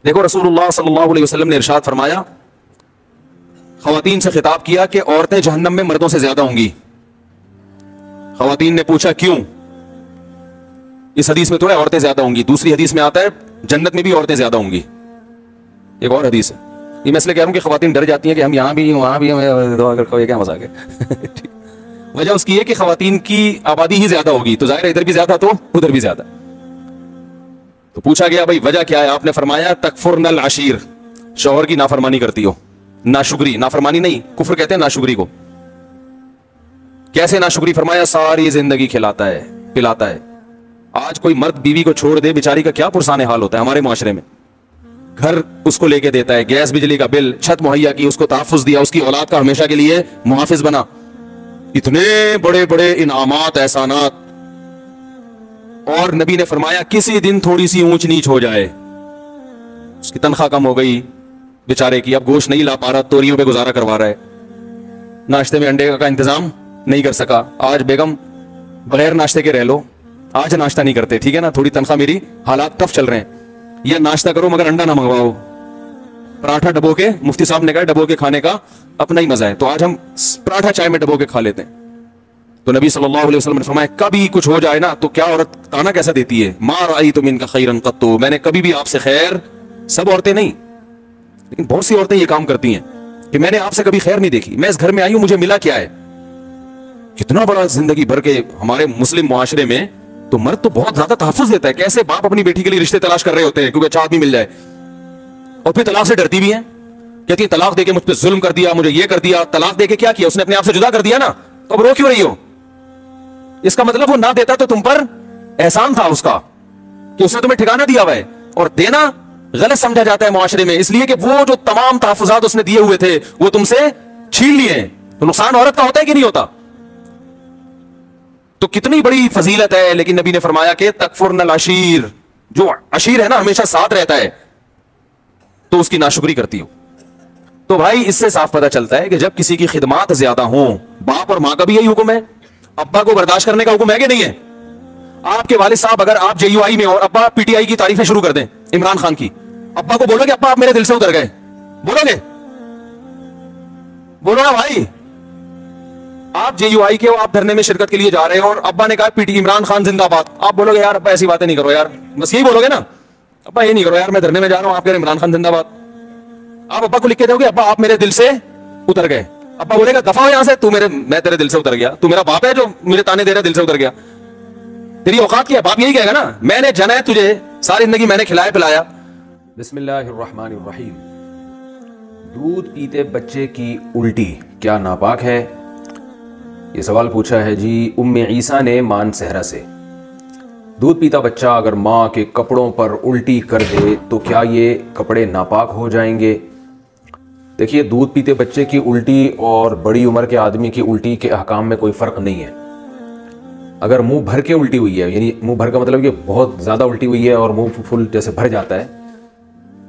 देखो रसूलुल्लाह सल्लल्लाहु अलैहि वसल्लम ने इरशाद फरमाया, खवातीन से खिताब किया कि औरतें जहन्नम में मर्दों से ज्यादा होंगी। खवातीन ने पूछा क्यों? इस हदीस में तो है औरतें ज्यादा होंगी, दूसरी हदीस में आता है जन्नत में भी औरतें ज्यादा होंगी। एक और हदीस है। ये मैं इसलिए कह रहा हूं कि खवातीन डर जाती हैं कि हम यहां भी वहां भी दुआ कर, क्या मजाक है। वजह उसकी है कि खवातीन की आबादी ही ज्यादा होगी, तो जाहिर है इधर भी ज्यादा तो उधर भी ज्यादा। तो पूछा गया भाई वजह क्या है? आपने फरमाया तकफुरनल अशीर, शौहर की नाफरमानी करती हो। नाशुक्री, नाफरमानी नहीं, कुफ्र कहते हैं नाशुक्री को। कैसे नाशुक्री? फरमाया सारी जिंदगी खिलाता है पिलाता है। आज कोई मर्द बीवी को छोड़ दे, बेचारी का क्या पुरसाने हाल होता है हमारे माशरे में। घर उसको लेके देता है, गैस बिजली का बिल, छत मुहैया की, उसको तहफ्फुज दिया, उसकी औलाद का हमेशा के लिए मुहाफिज बना, इतने बड़े बड़े इनामात एहसानात। और नबी ने फरमाया किसी दिन थोड़ी सी ऊंच नीच हो जाए, उसकी तनख्वाह कम हो गई बेचारे की, अब गोश्त नहीं ला पा रहा, तोरियों पे गुजारा करवा रहा है, नाश्ते में अंडे का इंतजाम नहीं कर सका, आज बेगम बगैर नाश्ते के रह लो, आज नाश्ता नहीं करते, ठीक है ना, थोड़ी तनख्वाह मेरी, हालात टफ चल रहे हैं, या नाश्ता करो मगर अंडा ना मंगवाओ, पराठा डबो के, मुफ्ती साहब ने कहा डबो के खाने का अपना ही मजा है, तो आज हम पराठा चाय में डबो के खा लेते हैं। तो नबी सल्लल्लाहु अलैहि वसल्लम ने फरमाया कभी कुछ हो जाए ना तो क्या औरत ताना कैसा देती है, मा राअयतु मिनका खैरन क़त्तु, मैंने कभी भी आपसे खैर, सब औरतें नहीं लेकिन बहुत सी औरतें ये काम करती हैं कि मैंने आपसे कभी खैर नहीं देखी, मैं इस घर में आई हूं, मुझे मिला क्या है। कितना बड़ा जिंदगी भर के हमारे मुस्लिम मुआशरे में तो मर्द तो बहुत ज्यादा तहफ्फुज देता है। कैसे बाप अपनी बेटी के लिए रिश्ते तलाश कर रहे होते हैं क्योंकि अच्छा आदमी मिल जाए, और फिर तलाक से डरती भी है, कहती है तलाक देके मुझ पर जुल्म कर दिया, मुझे ये कर दिया। तलाक देके क्या किया उसने? अपने आप से जुदा कर दिया ना, तो अब रो क्यों रही हो? इसका मतलब वो ना देता तो तुम पर एहसान था उसका कि उसने तुम्हें ठिकाना दिया हुआ है, और देना गलत समझा जाता है मुआशरे में, इसलिए कि वो जो तमाम तहफ्फुजात उसने दिए हुए थे वो तुमसे छीन लिए हैं। तो नुकसान औरत का होता है कि नहीं होता? तो कितनी बड़ी फजीलत है। लेकिन नबी ने फरमाया कि तकफुरनल अशीर, जो अशीर है ना हमेशा साथ रहता है, तो उसकी नाशुक्री करती हो। तो भाई इससे साफ पता चलता है कि जब किसी की खिदमात ज्यादा हो, बाप और मां का भी यही हुक्म है, अब्बा को बर्दाश्त करने का हुक्म है कि नहीं है? आपके वालिद साहब अगर आप जेयूआई में और अब्बा पीटीआई की तारीफें शुरू कर दें इमरान खान की, अब्बा को बोलोगे अब्बा आप मेरे दिल से उतर गए? बोलोगे? बोलो ना भाई। आप जेयूआई के हो, आप धरने में शिरकत के लिए जा रहे हो और अब्बा ने कहा पीटी इमरान खान जिंदाबाद, आप बोलोगे यार अब्बा ऐसी बातें नहीं करो यार, बस यही बोलोगे ना, अब्बा ये नहीं करो यार, मैं धरने में जा रहा हूं, आप कह रहे इमरान खान जिंदाबाद। आप अब्बा को लिख के दोगे अब्बा आप मेरे दिल से उतर गए, अब्बा बोलेगा दफा हो यहां से, तू मैं तेरे दिल से उतर गया, तू मेरा बाप है जो मुझे ताने दे रहा दिल से उतर गया, तेरी औकात क्या है? बाप यही कहेगा ना, मैंने जना है तुझे, सारी जिंदगी मैंने खिलाया पिलाया। बिस्मिल्लाहिर्रहमानिर्रहीम। दूध पीते बच्चे की उल्टी क्या नापाक है? ये सवाल पूछा है जी उम्मे ईसा ने मान सहरा से। दूध पीता बच्चा अगर माँ के कपड़ों पर उल्टी कर दे तो क्या ये कपड़े नापाक हो जाएंगे? देखिए, दूध पीते बच्चे की उल्टी और बड़ी उम्र के आदमी की उल्टी के अहकाम में कोई फ़र्क नहीं है। अगर मुंह भर के उल्टी हुई है, यानी मुंह भर का मतलब कि बहुत ज़्यादा उल्टी हुई है और मुंह फुल जैसे भर जाता है,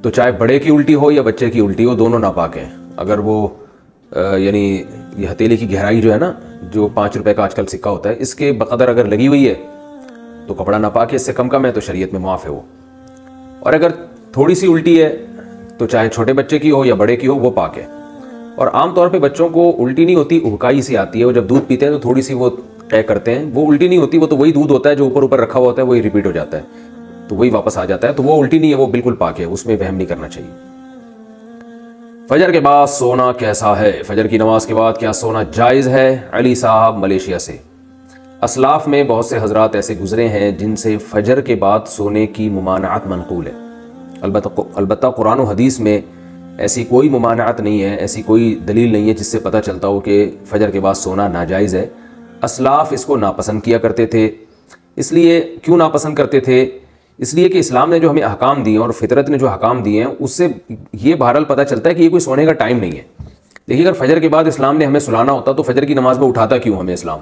तो चाहे बड़े की उल्टी हो या बच्चे की उल्टी हो, दोनों नापाक हैं। अगर वो यानी ये हथेली की गहराई जो है ना, जो 5 रुपए का आजकल सिक्का होता है, इसके बकदर अगर लगी हुई है तो कपड़ा नापाक है, इससे कम है तो शरीयत में मुआफ़ है वो। और अगर थोड़ी सी उल्टी है तो चाहे छोटे बच्चे की हो या बड़े की हो, वो पाक है। और आमतौर पे बच्चों को उल्टी नहीं होती, उबकाई सी आती है, वो जब दूध पीते हैं तो थोड़ी सी वो तय करते हैं, वो उल्टी नहीं होती, वो तो वही दूध होता है जो ऊपर ऊपर रखा हुआ होता है, वही रिपीट हो जाता है, तो वही वापस आ जाता है, तो वो उल्टी नहीं है, वो बिल्कुल पाक है, उसमें वहम नहीं करना चाहिए। फजर के बाद सोना कैसा है? फजर की नमाज के बाद क्या सोना जायज़ है? अली साहब मलेशिया से। असलाफ में बहुत से हजरात ऐसे गुजरे हैं जिनसे फजर के बाद सोने की मुमानात मनकूल है। अलबत्ता कुरान और हदीस में ऐसी कोई मुमानात नहीं है, ऐसी कोई दलील नहीं है जिससे पता चलता हो कि फजर के बाद सोना नाजायज़ है। असलाफ इसको नापसंद किया करते थे। इसलिए क्यों नापसंद करते थे? इसलिए कि इस्लाम ने जो हमें अहकाम दिए और फितरत ने जो अहकाम दिए हैं, उससे ये बहरहाल पता चलता है कि ये कोई सोने का टाइम नहीं है। देखिए, अगर फजर के बाद इस्लाम ने हमें सुलाना होता तो फजर की नमाज में उठाता क्यों हमें इस्लाम?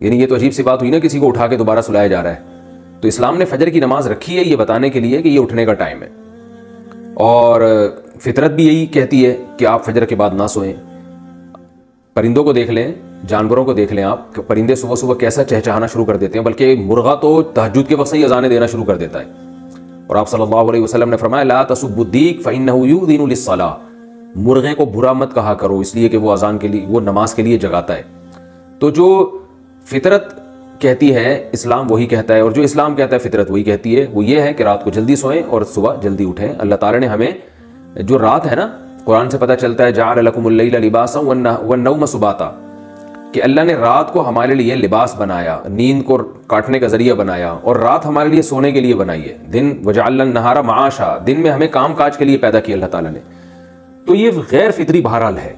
यानी ये तो अजीब सी बात हुई ना, किसी को उठा के दोबारा सुलाया जा रहा है। तो इस्लाम ने फजर की नमाज रखी है ये बताने के लिए कि ये उठने का टाइम है, और फितरत भी यही कहती है कि आप फजर के बाद ना सोएं। परिंदों को देख लें, जानवरों को देख लें आप, परिंदे सुबह सुबह कैसा चहचहाना शुरू कर देते हैं, बल्कि मुर्गा तो तहज्जुद के वक्त से ही अजानें देना शुरू कर देता है। और आप सल्लल्लाहु अलैहि वसल्लम ने फरमाया ला तसुब्बुद्दीक फ़इन्नहु युज़िनु लिस्सलाह, मुर्गे को बुरा मत कहा करो इसलिए कि वो अजान के लिए, वो नमाज के लिए जगाता है। तो जो फितरत कहती है इस्लाम वही कहता है, और जो इस्लाम कहता है फितरत वही कहती है, वो ये है कि रात को जल्दी सोएं और सुबह जल्दी उठें। अल्लाह ताला ने हमें जो रात है ना, कुरान से पता चलता है जअल लकुमुल लैला लिबासन वन्नौम सुबाता, कि अल्लाह ने रात को हमारे लिए लिबास बनाया, नींद को काटने का जरिया बनाया, और रात हमारे लिए सोने के लिए बनाई है। दिन वजअलन नहारा माशा, दिन में हमें काम काज के लिए पैदा किया अल्लाह ताला ने। तो ये गैर फितरी बहरहाल है,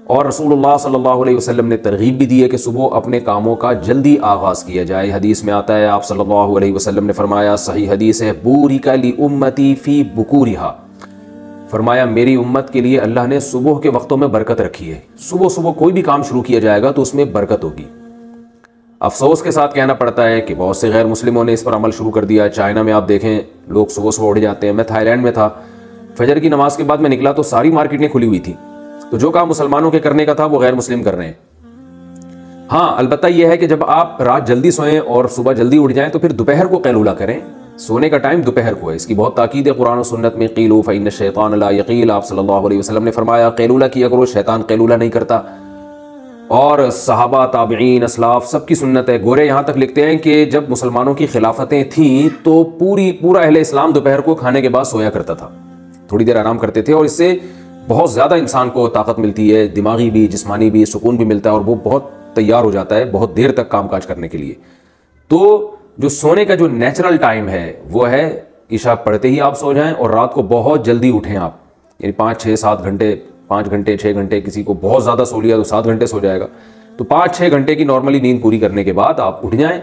और रसूलुल्लाह सल्लल्लाहु अलैहि वसल्लम ने तरगीब भी दी है कि सुबह अपने कामों का जल्दी आगाज किया जाए। हदीस में आता है, आप सल्लल्लाहु अलैहि वसल्लम ने फरमाया, सही हदीस है, बूरिका ली उम्मती फी बुकूरिहा, फरमाया मेरी उम्मत के लिए अल्लाह ने सुबह के वक्तों में बरकत रखी है। सुबह सुबह कोई भी काम शुरू किया जाएगा तो उसमें बरकत होगी। अफसोस के साथ कहना पड़ता है कि बहुत से गैर मुस्लिमों ने इस पर अमल शुरू कर दिया। चाइना में आप देखें, लोग सुबह सुबह उठ जाते हैं। मैं थाईलैंड में था, फजर की नमाज के बाद मैं निकला तो सारी मार्केटें खुली हुई थी। तो जो काम मुसलमानों के करने का था वो गैर मुस्लिम कर रहे हैं। हाँ, अलबत्ता यह है कि जब आप रात जल्दी सोएं और सुबह जल्दी उठ जाएं तो फिर दोपहर को कैलूला करें। सोने का टाइम दोपहर को है, इसकी बहुत ताकीद है कुरान और सुन्नत में। क़ीलू फ़इन्न शैतान ला यक़ील, आप सल्लल्लाहु अलैहि वसल्लम ने फरमाया कैलूला किया करो, शैतान कैलूला नहीं करता। और सहाबा, ताबिईन, असलाफ सबकी सुन्नत है। गोरे यहाँ तक लिखते हैं कि जब मुसलमानों की खिलाफतें थीं तो पूरा अहले इस्लाम दोपहर को खाने के बाद सोया करता था, थोड़ी देर आराम करते थे, और इससे बहुत ज़्यादा इंसान को ताकत मिलती है, दिमागी भी, जिस्मानी भी, सुकून भी मिलता है, और वो बहुत तैयार हो जाता है बहुत देर तक काम काज करने के लिए। तो जो सोने का जो नेचुरल टाइम है वो है ईशा पढ़ते ही आप सो जाएं, और रात को बहुत जल्दी उठें आप, यानी 5, 6, 7 घंटे, 5 घंटे, 6 घंटे, किसी को बहुत ज़्यादा सो लिया तो 7 घंटे सो जाएगा। तो 5-6 घंटे की नॉर्मली नींद पूरी करने के बाद आप उठ जाएं,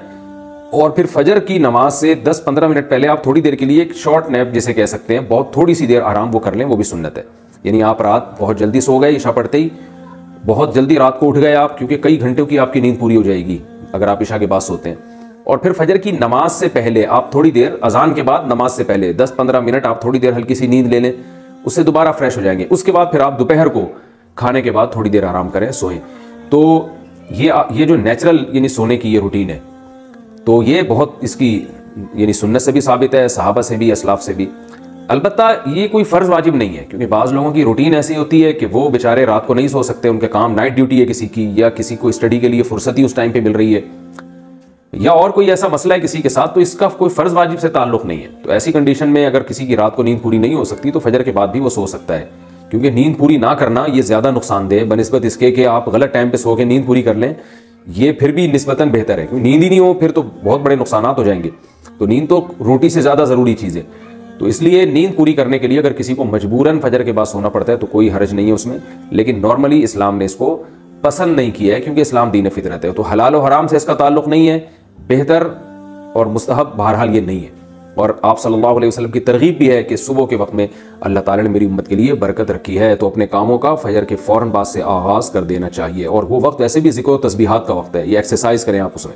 और फिर फजर की नमाज से 10-15 मिनट पहले आप थोड़ी देर के लिए एक शॉर्ट नैप जिसे कह सकते हैं, बहुत थोड़ी सी देर आराम वो कर लें, वो भी सुन्नत है। यानी आप रात बहुत जल्दी सो गए, ईशा पढ़ते ही बहुत जल्दी रात को उठ गए आप, क्योंकि कई घंटों की आपकी नींद पूरी हो जाएगी अगर आप ईशा के बाद सोते हैं। और फिर फजर की नमाज से पहले आप थोड़ी देर, अजान के बाद नमाज से पहले 10-15 मिनट आप थोड़ी देर हल्की सी नींद ले लें, उससे दोबारा फ्रेश हो जाएंगे। उसके बाद फिर आप दोपहर को खाने के बाद थोड़ी देर आराम करें, सोएं। तो ये जो नेचुरल यानी सोने की ये रूटीन है, तो ये बहुत इसकी यानी सुन्नत से भी साबित है, सहाबा से भी, असलाफ से भी। अलबत्ता ये कोई फ़र्ज़ वाजिब नहीं है, क्योंकि बाज़ लोगों की रूटीन ऐसी होती है कि वो बेचारे रात को नहीं सो सकते, उनके काम नाइट ड्यूटी है किसी की, या किसी को स्टडी के लिए फुर्सत ही उस टाइम पे मिल रही है, या और कोई ऐसा मसला है किसी के साथ, तो इसका कोई फ़र्ज़ वाजिब से ताल्लुक़ नहीं है। तो ऐसी कंडीशन में अगर किसी की रात को नींद पूरी नहीं हो सकती तो फजर के बाद भी वो सो सकता है, क्योंकि नींद पूरी ना करना ये ज़्यादा नुकसानदेह बनिस्बत इसके कि आप गलत टाइम पर सो के नींद पूरी कर लें, ये फिर भी निस्बतन बेहतर है। क्योंकि नींद ही नहीं हो फिर तो बहुत बड़े नुकसान हो जाएंगे। तो नींद तो रोटी से ज़्यादा ज़रूरी चीज़ है। तो इसलिए नींद पूरी करने के लिए अगर किसी को मजबूरन फजर के बाद सोना पड़ता है तो कोई हर्ज नहीं है उसमें, लेकिन नॉर्मली इस्लाम ने इसको पसंद नहीं किया है, क्योंकि इस्लाम दीन फितरत है। तो हलाल और हराम से इसका ताल्लुक नहीं है, बेहतर और मुस्तहब बहरहाल ये नहीं है। और आप सल्लल्लाहु अलैहि वसल्लम की तरगीब भी है कि सुबह के वक्त में अल्लाह ताला ने मेरी उम्मत के लिए बरकत रखी है, तो अपने कामों का फजर के फ़ौरन बाद से आगाज़ कर देना चाहिए। और वो वक्त वैसे भी ज़िक्र व तस्बीहात का वक्त है, ये एक्सरसाइज करें आप उसमें।